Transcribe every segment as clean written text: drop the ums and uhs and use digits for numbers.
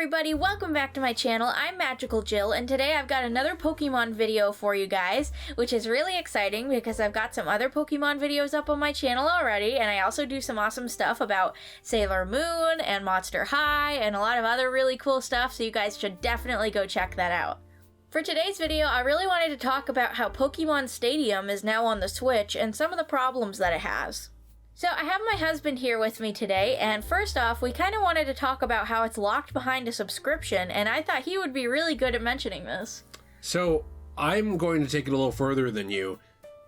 everybody, welcome back to my channel. I'm Magical Jill, and today I've got another Pokemon video for you guys, which is really exciting because I've got some other Pokemon videos up on my channel already, and I also do some awesome stuff about Sailor Moon and Monster High and a lot of other really cool stuff, so you guys should definitely go check that out. For today's video, I really wanted to talk about how Pokemon Stadium is now on the Switch and some of the problems that it has. So I have my husband here with me today, and first off, we kind of wanted to talk about how it's locked behind a subscription, and I thought he would be really good at mentioning this. So I'm going to take it a little further than you.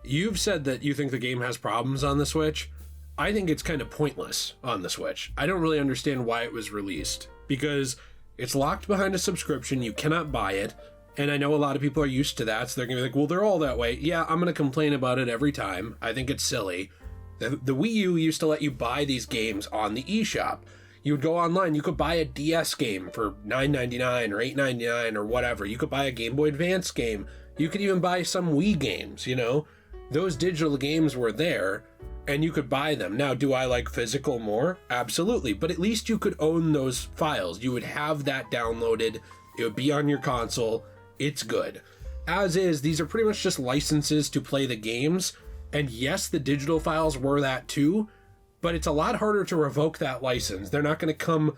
You've said that you think the game has problems on the Switch. I think it's kind of pointless on the Switch. I don't really understand why it was released, because it's locked behind a subscription, you cannot buy it, and I know a lot of people are used to that, so they're going to be like, well, they're all that way. Yeah, I'm going to complain about it every time. I think it's silly. The Wii U used to let you buy these games on the eShop. You would go online, you could buy a DS game for $9.99 or $8.99 or whatever. You could buy a Game Boy Advance game. You could even buy some Wii games, you know? Those digital games were there, and you could buy them. Now, do I like physical more? Absolutely, but at least you could own those files. You would have that downloaded. It would be on your console. It's good. As is, these are pretty much just licenses to play the games. And yes, the digital files were that too, but it's a lot harder to revoke that license. They're not going to come,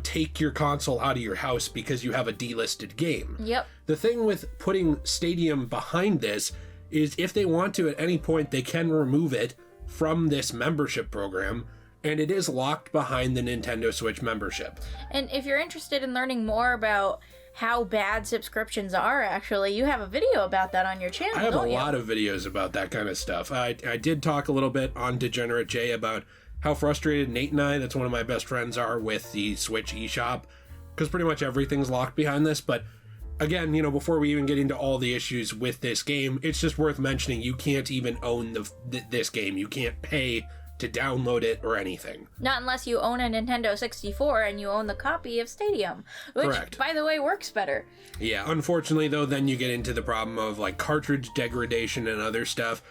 take your console out of your house because you have a delisted game. Yep. The thing with putting Stadium behind this is if they want to at any point, they can remove it from this membership program, and it is locked behind the Nintendo Switch membership. And if you're interested in learning more about how bad subscriptions are, actually, you have a video about that on your channel, I have don't a you? lot of videos about that kind of stuff. I did talk a little bit on Degenerate J about how frustrated Nate and I, that's one of my best friends, are with the Switch eShop, because pretty much everything's locked behind this. But again, before we even get into all the issues with this game, it's just worth mentioning you can't even own this game. You can't pay to download it or anything. Not unless you own a Nintendo 64 and you own the copy of Stadium, which, Correct. By the way, works better. Yeah, unfortunately, though, then you get into the problem of, cartridge degradation and other stuff.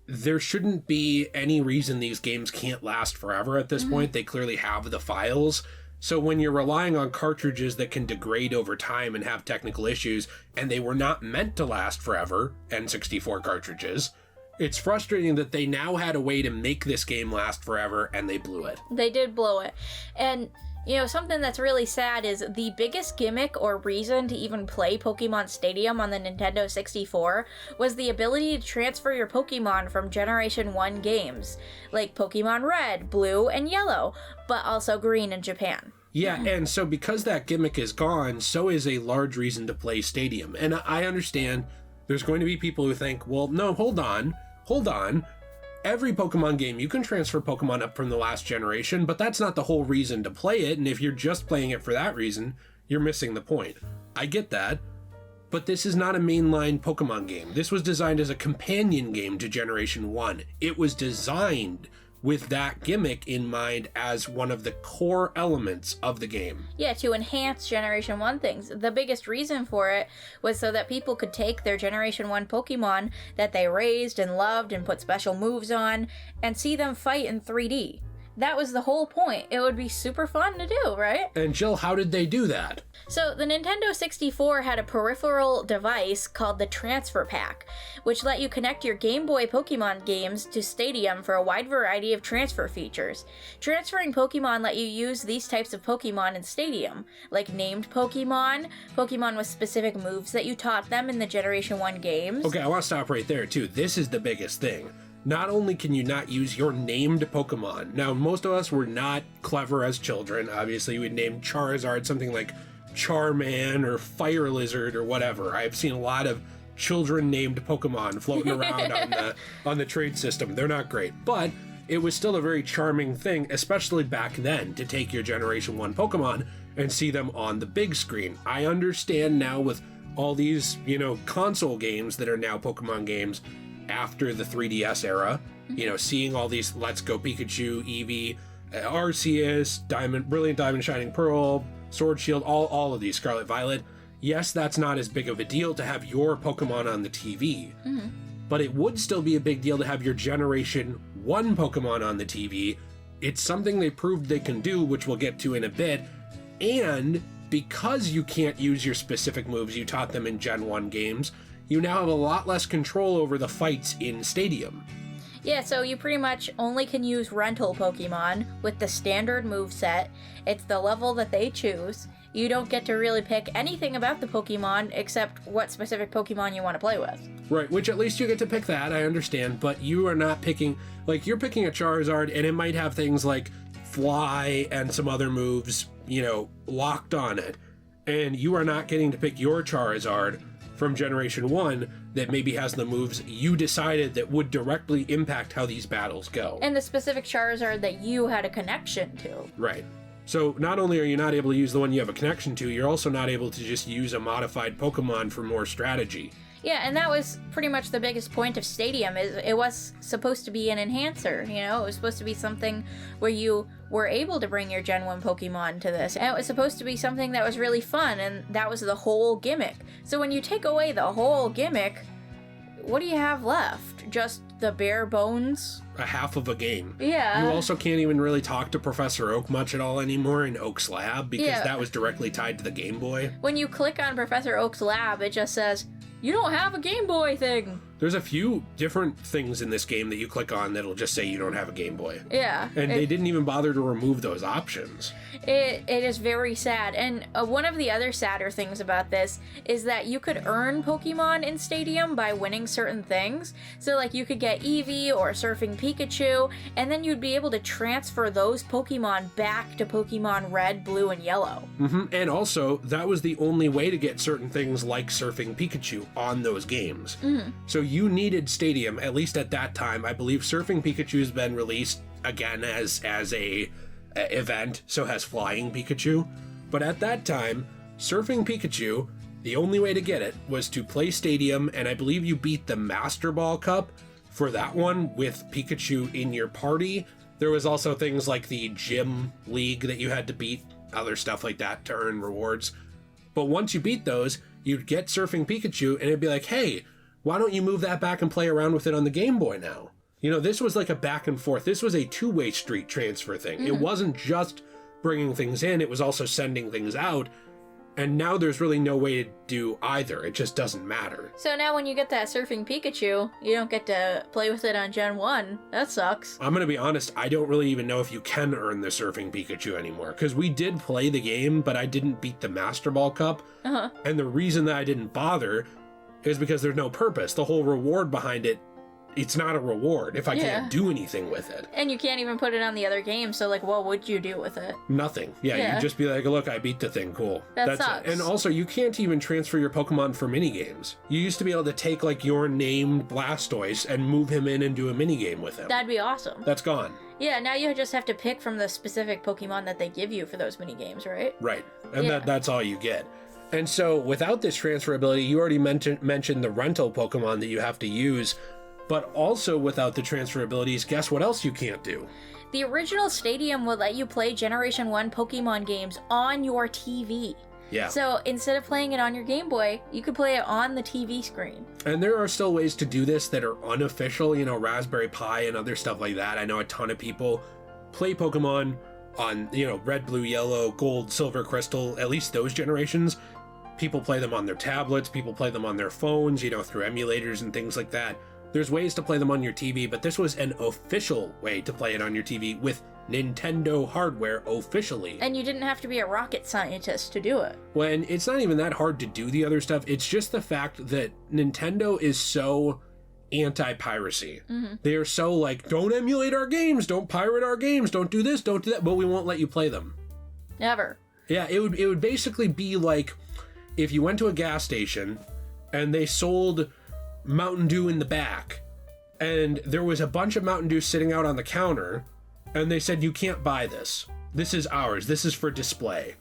There shouldn't be any reason these games can't last forever at this point. They clearly have the files. So when you're relying on cartridges that can degrade over time and have technical issues, and they were not meant to last forever, N64 cartridges, it's frustrating that they now had a way to make this game last forever, and they blew it. They did blow it. And, something that's really sad is the biggest gimmick or reason to even play Pokemon Stadium on the Nintendo 64 was the ability to transfer your Pokemon from Generation 1 games, like Pokemon Red, Blue, and Yellow, but also Green in Japan. Yeah, and so because that gimmick is gone, so is a large reason to play Stadium. And I understand there's going to be people who think, well, no, hold on. Every Pokemon game, you can transfer Pokemon up from the last generation, but that's not the whole reason to play it, and if you're just playing it for that reason, you're missing the point. I get that, but this is not a mainline Pokemon game. This was designed as a companion game to Generation 1. It was designed with that gimmick in mind as one of the core elements of the game. Yeah, to enhance Generation 1 things. The biggest reason for it was so that people could take their Generation 1 Pokemon that they raised and loved and put special moves on and see them fight in 3D. That was the whole point. It would be super fun to do, right? And Jill, how did they do that? So the Nintendo 64 had a peripheral device called the Transfer Pack, which let you connect your Game Boy Pokemon games to Stadium for a wide variety of transfer features. Transferring Pokemon let you use these types of Pokemon in Stadium, like named Pokemon, Pokemon with specific moves that you taught them in the Generation 1 games. Okay, I want to stop right there, too. This is the biggest thing. Not only can you not use your named Pokemon. Now, most of us were not clever as children. Obviously, we'd name Charizard something like Charman or Fire Lizard or whatever. I've seen a lot of children-named Pokemon floating around on the trade system. They're not great, but it was still a very charming thing, especially back then, to take your Generation 1 Pokemon and see them on the big screen. I understand now with all these, console games that are now Pokemon games, after the 3DS era, seeing all these Let's Go Pikachu, Eevee, Arceus, Brilliant Diamond Shining Pearl, Sword Shield, all of these, Scarlet Violet. Yes, that's not as big of a deal to have your Pokemon on the TV, but it would still be a big deal to have your Generation 1 Pokemon on the TV. It's something they proved they can do, which we'll get to in a bit, and because you can't use your specific moves you taught them in Gen 1 games, you now have a lot less control over the fights in Stadium. Yeah, so you pretty much only can use rental Pokemon with the standard moveset. It's the level that they choose. You don't get to really pick anything about the Pokemon except what specific Pokemon you want to play with. Right, which at least you get to pick that, I understand, but you are not picking, like, you're picking a Charizard and it might have things like Fly and some other moves, locked on it. And you are not getting to pick your Charizard from Generation 1 that maybe has the moves you decided that would directly impact how these battles go. And the specific Charizard that you had a connection to. Right. So not only are you not able to use the one you have a connection to, you're also not able to just use a modified Pokemon for more strategy. Yeah, and that was pretty much the biggest point of Stadium, is it was supposed to be an enhancer, It was supposed to be something where you were able to bring your Gen 1 Pokemon to this. And it was supposed to be something that was really fun, and that was the whole gimmick. So when you take away the whole gimmick, what do you have left? Just the bare bones? A half of a game. Yeah. You also can't even really talk to Professor Oak much at all anymore in Oak's lab, because that was directly tied to the Game Boy. When you click on Professor Oak's lab, it just says, you don't have a Game Boy thing. There's a few different things in this game that you click on that'll just say you don't have a Game Boy. Yeah. And they didn't even bother to remove those options. It is very sad. And one of the other sadder things about this is that you could earn Pokemon in Stadium by winning certain things. So, like, you could get Eevee or Surfing Pikachu, and then you'd be able to transfer those Pokemon back to Pokemon Red, Blue, and Yellow. Mm-hmm. And also, that was the only way to get certain things like Surfing Pikachu on those games. Mm-hmm. So you needed Stadium, at least at that time. I believe Surfing Pikachu's been released again as a event, so has Flying Pikachu. But at that time, Surfing Pikachu, the only way to get it was to play Stadium, and I believe you beat the Master Ball Cup for that one with Pikachu in your party. There was also things like the Gym League that you had to beat, other stuff like that to earn rewards. But once you beat those, you'd get Surfing Pikachu, and it'd be like, hey, why don't you move that back and play around with it on the Game Boy now? This was like a back and forth. This was a two-way street transfer thing. Mm-hmm. It wasn't just bringing things in, it was also sending things out. And now there's really no way to do either. It just doesn't matter. So now when you get that Surfing Pikachu, you don't get to play with it on Gen 1. That sucks. I'm going to be honest, I don't really even know if you can earn the Surfing Pikachu anymore. Because we did play the game, but I didn't beat the Master Ball Cup. Uh-huh. And the reason that I didn't bother is because there's no purpose. The whole reward behind it, it's not a reward if I can't do anything with it. And you can't even put it on the other games, so, like, what would you do with it? Nothing. Yeah. You'd just be like, look, I beat the thing, cool. That's sucks. it. And also, you can't even transfer your Pokemon for minigames. You used to be able to take, like, your named Blastoise and move him in and do a minigame with him. That'd be awesome. That's gone. Yeah, now you just have to pick from the specific Pokemon that they give you for those minigames, right? Right. And that's all you get. And so, without this transferability, you already mentioned the rental Pokemon that you have to use. But also without the transferabilities, guess what else you can't do? The original Stadium would let you play Generation 1 Pokemon games on your TV. Yeah. So instead of playing it on your Game Boy, you could play it on the TV screen. And there are still ways to do this that are unofficial, Raspberry Pi and other stuff like that. I know a ton of people play Pokemon on, Red, Blue, Yellow, Gold, Silver, Crystal, at least those generations. People play them on their tablets, people play them on their phones, through emulators and things like that. There's ways to play them on your TV, but this was an official way to play it on your TV with Nintendo hardware officially. And you didn't have to be a rocket scientist to do it. When it's not even that hard to do the other stuff, it's just the fact that Nintendo is so anti-piracy. Mm-hmm. They are so like, don't emulate our games, don't pirate our games, don't do this, don't do that, but we won't let you play them. Never. Yeah, it would basically be like if you went to a gas station and they sold Mountain Dew in the back, and there was a bunch of Mountain Dew sitting out on the counter, and they said, you can't buy this. This is ours. This is for display.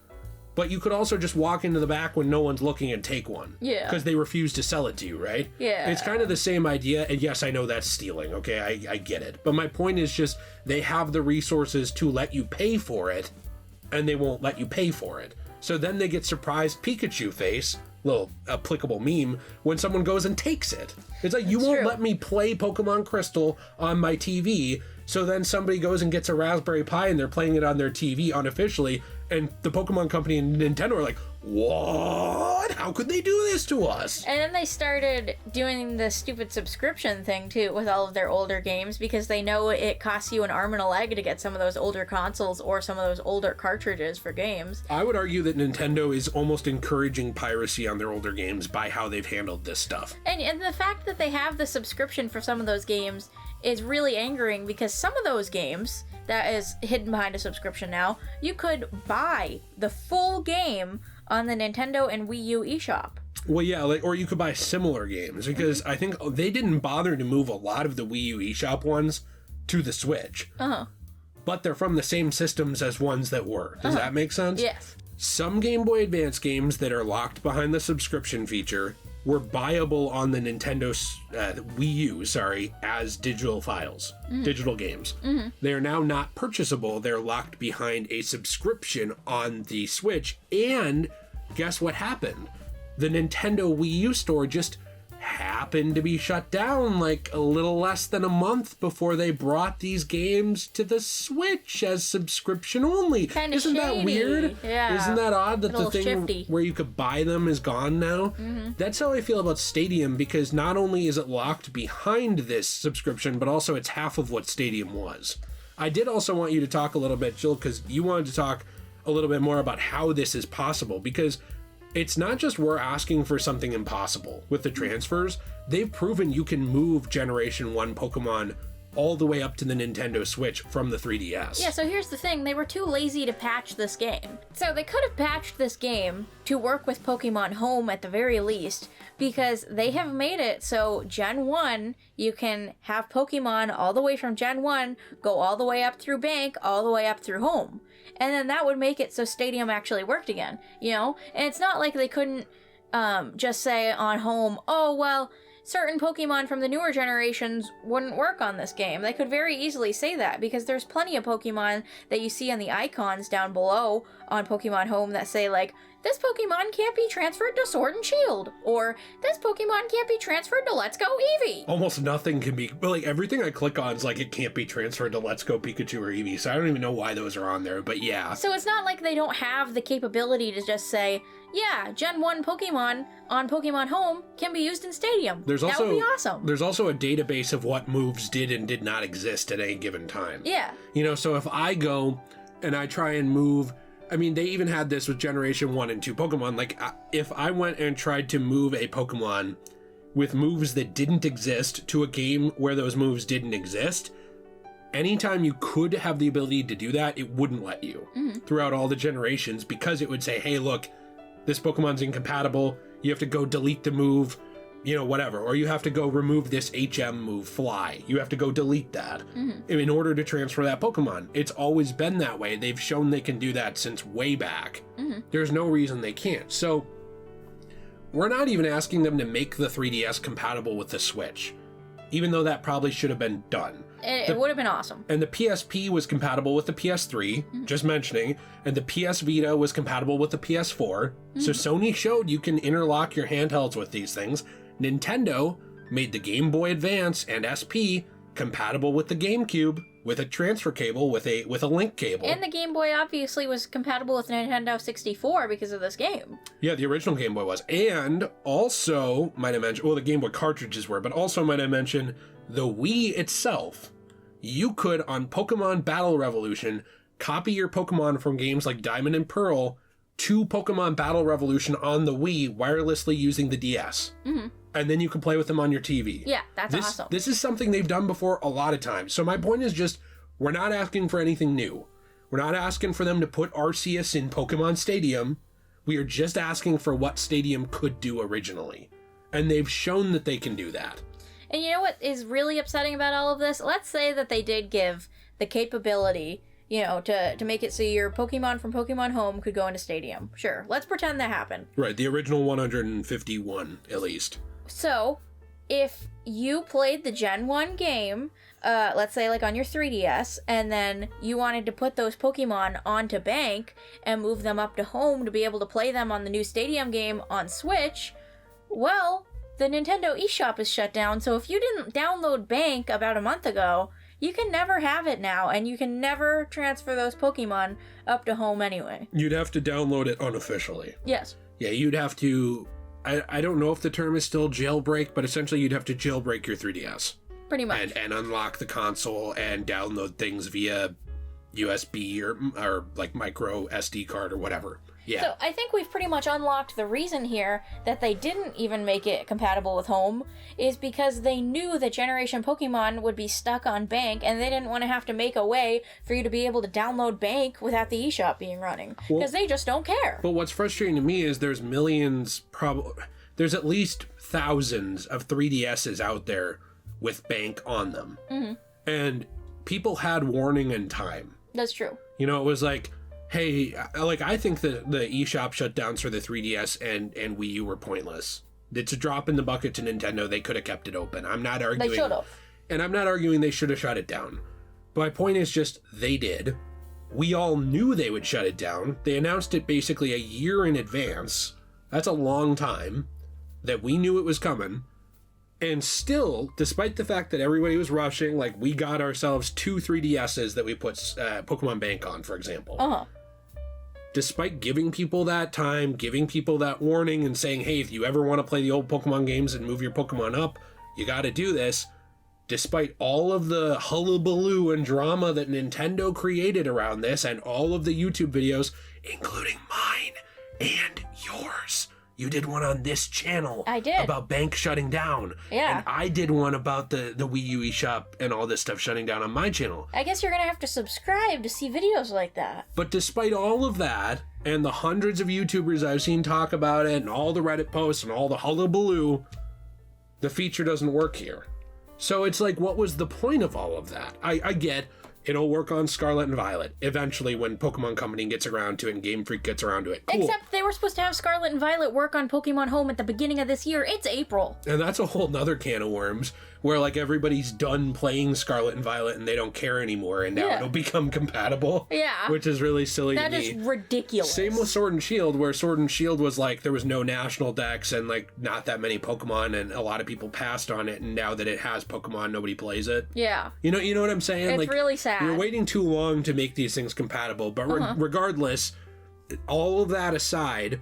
But you could also just walk into the back when no one's looking and take one. Yeah. Because they refuse to sell it to you, right? Yeah. It's kind of the same idea, and yes, I know that's stealing, okay? I get it. But my point is just, they have the resources to let you pay for it, and they won't let you pay for it. So then they get surprised Pikachu face, little applicable meme, when someone goes and takes it. It's like, you won't let me play Pokemon Crystal on my TV, so then somebody goes and gets a Raspberry Pi and they're playing it on their TV unofficially, And the Pokemon Company and Nintendo are like, what? How could they do this to us? And then they started doing the stupid subscription thing, too, with all of their older games, because they know it costs you an arm and a leg to get some of those older consoles or some of those older cartridges for games. I would argue that Nintendo is almost encouraging piracy on their older games by how they've handled this stuff. And the fact that they have the subscription for some of those games is really angering, because some of those games that is hidden behind a subscription now, you could buy the full game on the Nintendo and Wii U eShop. Well, yeah, or you could buy similar games, because I think they didn't bother to move a lot of the Wii U eShop ones to the Switch. Uh-huh. But they're from the same systems as ones that were. Does that make sense? Yes. Some Game Boy Advance games that are locked behind the subscription feature were buyable on the Nintendo Wii U, as digital files, digital games. They are now not purchasable. They're locked behind a subscription on the Switch. And guess what happened? The Nintendo Wii U store just happened to be shut down like a little less than a month before they brought these games to the Switch as subscription only. Kinda Isn't shady. that weird? Yeah. Isn't that odd that the thing shifty. where you could buy them is gone now? That's how I feel about Stadium, because not only is it locked behind this subscription, but also it's half of what Stadium was. I did also want you to talk a little bit, Jill, because you wanted to talk a little bit more about how this is possible, because it's not just we're asking for something impossible with the transfers. They've proven you can move Generation 1 Pokemon all the way up to the Nintendo Switch from the 3DS. Yeah, so here's the thing. They were too lazy to patch this game. So they could have patched this game to work with Pokemon Home at the very least, because they have made it so Gen 1, you can have Pokemon all the way from Gen 1, go all the way up through Bank, all the way up through Home. And then that would make it so Stadium actually worked again, you know? And it's not like they couldn't just say on Home, oh, well, certain Pokemon from the newer generations wouldn't work on this game. They could very easily say that, because there's plenty of Pokemon that you see on the icons down below on Pokemon Home that say, like, this Pokemon can't be transferred to Sword and Shield, or this Pokemon can't be transferred to Let's Go Eevee. Almost nothing can be, but like everything I click on is like it can't be transferred to Let's Go Pikachu or Eevee, so I don't even know why those are on there, but yeah. So it's not like they don't have the capability to just say, yeah, Gen 1 Pokemon on Pokemon Home can be used in Stadium. That would be awesome. There's also a database of what moves did and did not exist at any given time. Yeah. You know, so if I go and I try and move, I mean, they even had this with Generation 1 and 2 Pokemon. Like, if I went and tried to move a Pokemon with moves that didn't exist to a game where those moves didn't exist, anytime you could have the ability to do that, it wouldn't let you throughout all the generations, because it would say, hey, look, this Pokemon's incompatible. You have to go delete the move, you know, whatever. Or you have to go remove this HM move, Fly. You have to go delete that in order to transfer that Pokemon. It's always been that way. They've shown they can do that since way back. There's no reason they can't. So we're not even asking them to make the 3DS compatible with the Switch, even though that probably should have been done. It would have been awesome. And the PSP was compatible with the PS3, just mentioning, and the PS Vita was compatible with the PS4. So Sony showed you can interlock your handhelds with these things. Nintendo made the Game Boy Advance and SP compatible with the GameCube with a transfer cable with a link cable. And the Game Boy obviously was compatible with Nintendo 64 because of this game. Yeah, the original Game Boy was. And also, might I mention, well, the Game Boy cartridges were, but also might I mention, the Wii itself, you could, on Pokemon Battle Revolution, copy your Pokemon from games like Diamond and Pearl to Pokemon Battle Revolution on the Wii wirelessly using the DS. And then you can play with them on your TV. Yeah, that's awesome. This is something they've done before a lot of times. So my point is just, we're not asking for anything new. We're not asking for them to put Arceus in Pokemon Stadium. We are just asking for what Stadium could do originally. And they've shown that they can do that. And you know what is really upsetting about all of this? Let's say that they did give the capability, you know, to make it so your Pokemon from Pokemon Home could go into Stadium. Sure, let's pretend that happened. Right, the original 151, at least. So, if you played the Gen 1 game, let's say like on your 3DS, and then you wanted to put those Pokemon onto Bank and move them up to Home to be able to play them on the new Stadium game on Switch, well, the Nintendo eShop is shut down, so if you didn't download Bank about a month ago, You can never have it now, and you can never transfer those Pokemon up to home anyway. You'd have to download it unofficially. Yes. Yeah, you'd have to... I don't know if the term is still jailbreak, but essentially you'd have to jailbreak your 3DS. Pretty much. And unlock the console and download things via USB or like micro SD card or whatever. Yeah. So I think we've pretty much unlocked the reason here that they didn't even make it compatible with home is because they knew that Generation Pokemon would be stuck on Bank, and they didn't want to have to make a way for you to be able to download Bank without the eShop being running. Because they just don't care. But what's frustrating to me is there's there's at least thousands of 3DSs out there with Bank on them. Mm-hmm. And people had warning and time. That's true. You know, it was like, hey, like, I think the eShop shutdowns for the 3DS and Wii U were pointless. It's a drop in the bucket to Nintendo. They could have kept it open. I'm not arguing. They should have. And I'm not arguing they should have shut it down. My point is just, they did. We all knew they would shut it down. They announced it basically a year in advance. That's a long time that we knew it was coming. And still, despite the fact that everybody was rushing, like, we got ourselves 2 3DSs that we put Pokemon Bank on, for example. Uh-huh. Despite giving people that time, giving people that warning, and saying, hey, if you ever want to play the old Pokemon games and move your Pokemon up, you got to do this. Despite all of the hullabaloo and drama that Nintendo created around this, and all of the YouTube videos, including mine and yours. You did one on this channel. I did. About Bank shutting down. Yeah. And I did one about the Wii U eShop and all this stuff shutting down on my channel. I guess you're going to have to subscribe to see videos like that. But despite all of that, and the hundreds of YouTubers I've seen talk about it, and all the Reddit posts, and all the hullabaloo, the feature doesn't work here. So it's like, what was the point of all of that? I get it'll work on Scarlet and Violet eventually when Pokemon Company gets around to it and Game Freak gets around to it. Cool. Except they were supposed to have Scarlet and Violet work on Pokemon Home at the beginning of this year. It's April. And that's a whole nother can of worms where like everybody's done playing Scarlet and Violet and they don't care anymore and now it'll become compatible. Yeah. Which is really silly to me. That is ridiculous. Same with Sword and Shield, where Sword and Shield was like there was no national decks and like not that many Pokemon and a lot of people passed on it, and now that it has Pokemon, nobody plays it. Yeah. You know what I'm saying? It's like, really sad. You're waiting too long to make these things compatible, but regardless, all of that aside,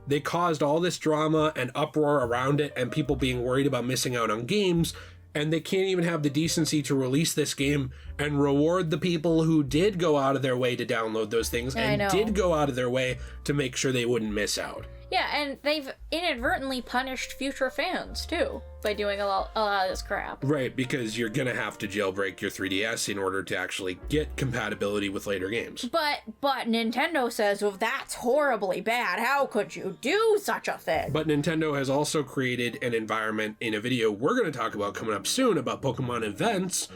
they caused all this drama and uproar around it and people being worried about missing out on games, and they can't even have the decency to release this game and reward the people who did go out of their way to download those things and did go out of their way to make sure they wouldn't miss out. Yeah, and they've inadvertently punished future fans, too, by doing a lot of this crap. Right, because you're gonna have to jailbreak your 3DS in order to actually get compatibility with later games. But Nintendo says, well, that's horribly bad. How could you do such a thing? But Nintendo has also created an environment in a video we're gonna talk about coming up soon about Pokemon events,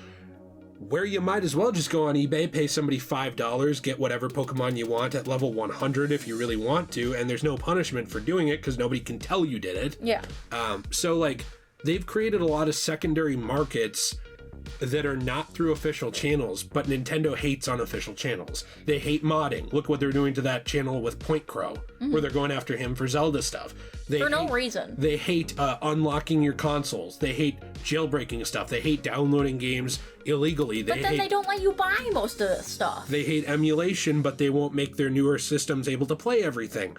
where you might as well just go on eBay, pay somebody $5, get whatever Pokemon you want at level 100 if you really want to, and there's no punishment for doing it because nobody can tell you did it. Yeah. So, like, they've created a lot of secondary markets that are not through official channels, but Nintendo hates unofficial channels. They hate modding. Look what they're doing to that channel with Point Crow, where they're going after him for Zelda stuff. For no reason. They hate unlocking your consoles. They hate jailbreaking stuff. They hate downloading games illegally. But then they don't let you buy most of this stuff. They hate emulation, but they won't make their newer systems able to play everything.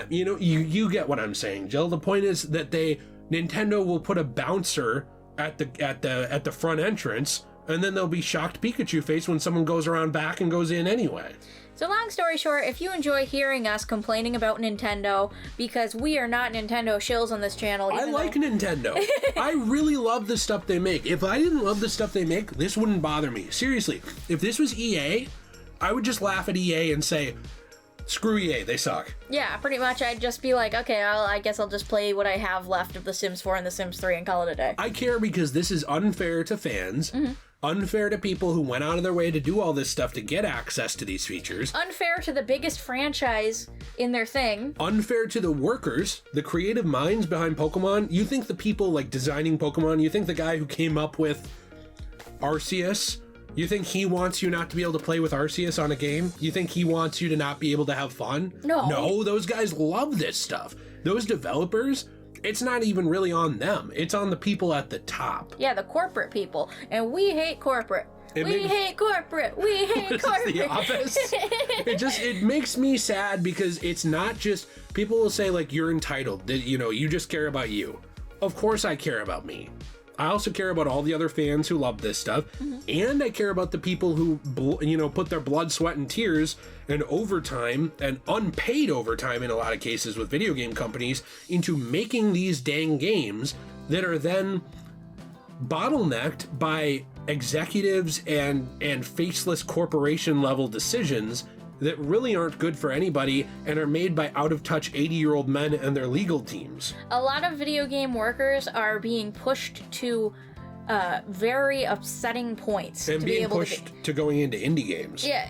You get what I'm saying, Jill. The point is that Nintendo will put a bouncer at the front entrance, and then there'll be shocked Pikachu face when someone goes around back and goes in anyway. So long story short, if you enjoy hearing us complaining about Nintendo, because we are not Nintendo shills on this channel. I like Nintendo. I really love the stuff they make. If I didn't love the stuff they make, this wouldn't bother me. Seriously, if this was EA, I would just laugh at EA and say, screw EA, they suck. Yeah, pretty much. I'd just be like, okay, I guess I'll just play what I have left of The Sims 4 and The Sims 3 and call it a day. I care because this is unfair to fans, unfair to people who went out of their way to do all this stuff to get access to these features. Unfair to the biggest franchise in their thing. Unfair to the workers, the creative minds behind Pokemon. You think the people like designing Pokemon, you think the guy who came up with Arceus, you think he wants you not to be able to play with Arceus on a game? You think he wants you to not be able to have fun? No. No, those guys love this stuff. Those developers, it's not even really on them. It's on the people at the top. Yeah, the corporate people. And we hate corporate. We hate corporate. We hate corporate. The Office. It makes me sad because it's not just people will say like you're entitled. That you just care about you. Of course I care about me. I also care about all the other fans who love this stuff, and I care about the people who put their blood, sweat, and tears and overtime and unpaid overtime in a lot of cases with video game companies into making these dang games that are then bottlenecked by executives and faceless corporation level decisions that really aren't good for anybody and are made by out-of-touch 80-year-old men and their legal teams. A lot of video game workers are being pushed to very upsetting points. And being pushed to going into indie games. Yeah,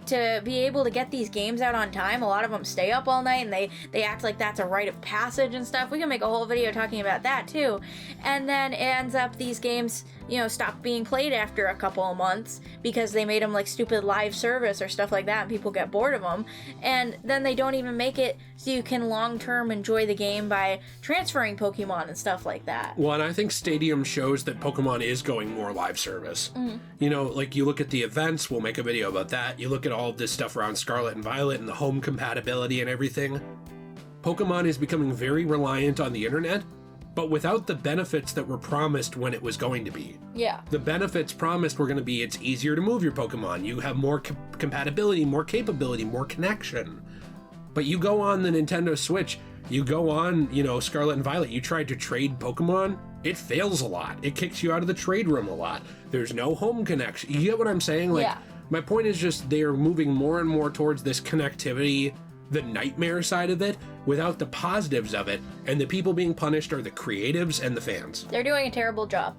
to be able to get these games out on time. A lot of them stay up all night and they act like that's a rite of passage and stuff. We can make a whole video talking about that too. And then it ends up these games, stop being played after a couple of months because they made them like stupid live service or stuff like that and people get bored of them. And then they don't even make it so you can long-term enjoy the game by transferring Pokemon and stuff like that. Well, and I think Stadium shows that Pokemon is going more live service. Like you look at the events, we'll make a video about that. You look at all of this stuff around Scarlet and Violet and the home compatibility and everything. Pokemon is becoming very reliant on the internet, but without the benefits that were promised when it was going to be. Yeah. The benefits promised were going to be it's easier to move your Pokemon. You have more compatibility, more capability, more connection. But you go on the Nintendo Switch, you go on, Scarlet and Violet, you tried to trade Pokemon, it fails a lot. It kicks you out of the trade room a lot. There's no home connection. You get what I'm saying? Like, yeah. My point is just they are moving more and more towards this connectivity, the nightmare side of it, without the positives of it, and the people being punished are the creatives and the fans. They're doing a terrible job.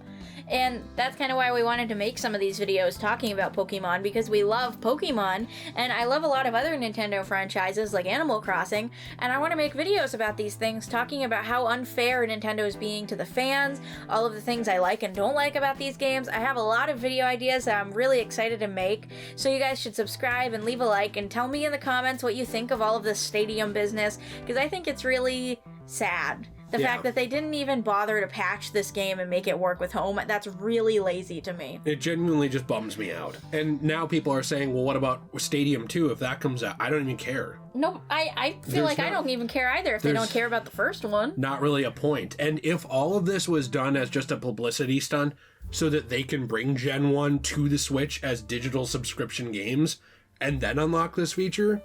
And that's kind of why we wanted to make some of these videos talking about Pokemon, because we love Pokemon, and I love a lot of other Nintendo franchises like Animal Crossing, and I want to make videos about these things, talking about how unfair Nintendo is being to the fans, all of the things I like and don't like about these games. I have a lot of video ideas that I'm really excited to make, so you guys should subscribe and leave a like and tell me in the comments what you think of all of this Stadium business, because I think it's really sad. The fact that they didn't even bother to patch this game and make it work with home, that's really lazy to me. It genuinely just bums me out. And now people are saying, well, what about Stadium 2 if that comes out? I don't even care. No, I feel like I don't even care either if they don't care about the first one. Not really a point. And if all of this was done as just a publicity stunt so that they can bring Gen 1 to the Switch as digital subscription games and then unlock this feature,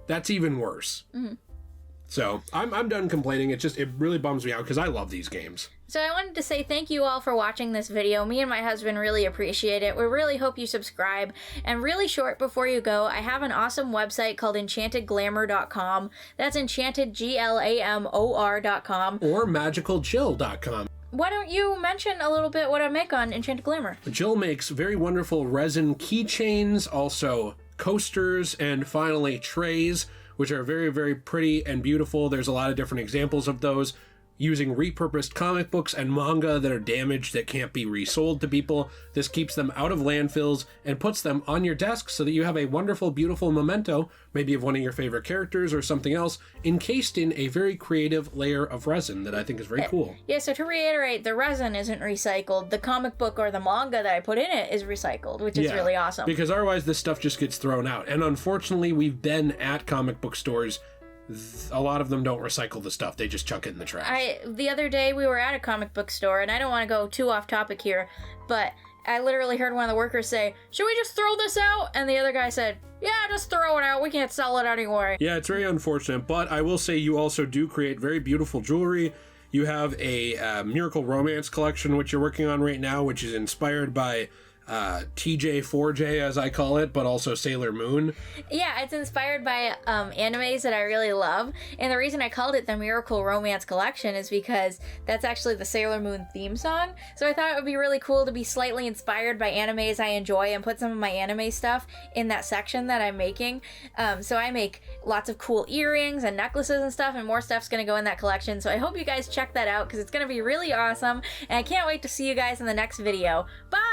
that's even worse. Mm-hmm. So I'm done complaining. It really bums me out because I love these games. So I wanted to say thank you all for watching this video. Me and my husband really appreciate it. We really hope you subscribe. And really short before you go, I have an awesome website called EnchantedGlamor.com. That's Enchanted, GLAMOR.com. Or MagicalJill.com. Why don't you mention a little bit what I make on Enchanted Glamour? Jill makes very wonderful resin keychains, also coasters, and finally trays, which are very, very pretty and beautiful. There's a lot of different examples of those using repurposed comic books and manga that are damaged that can't be resold to people. This keeps them out of landfills and puts them on your desk so that you have a wonderful, beautiful memento, maybe of one of your favorite characters or something else, encased in a very creative layer of resin that I think is very cool. Yeah, so to reiterate, the resin isn't recycled. The comic book or the manga that I put in it is recycled, which is really awesome. Because otherwise this stuff just gets thrown out. And unfortunately, we've been at comic book stores. A lot of them don't recycle the stuff. They just chuck it in the trash. The other day we were at a comic book store, and I don't want to go too off topic here, but I literally heard one of the workers say, "Should we just throw this out?" And the other guy said, "Yeah, just throw it out. We can't sell it anymore." Yeah, it's very unfortunate, but I will say you also do create very beautiful jewelry. You have a Miracle Romance collection, which you're working on right now, which is inspired by TJ4J, as I call it, but also Sailor Moon. Yeah, it's inspired by animes that I really love, and the reason I called it the Miracle Romance Collection is because that's actually the Sailor Moon theme song, so I thought it would be really cool to be slightly inspired by animes I enjoy and put some of my anime stuff in that section that I'm making. So I make lots of cool earrings and necklaces and stuff, and more stuff's going to go in that collection, so I hope you guys check that out because it's going to be really awesome, and I can't wait to see you guys in the next video. Bye!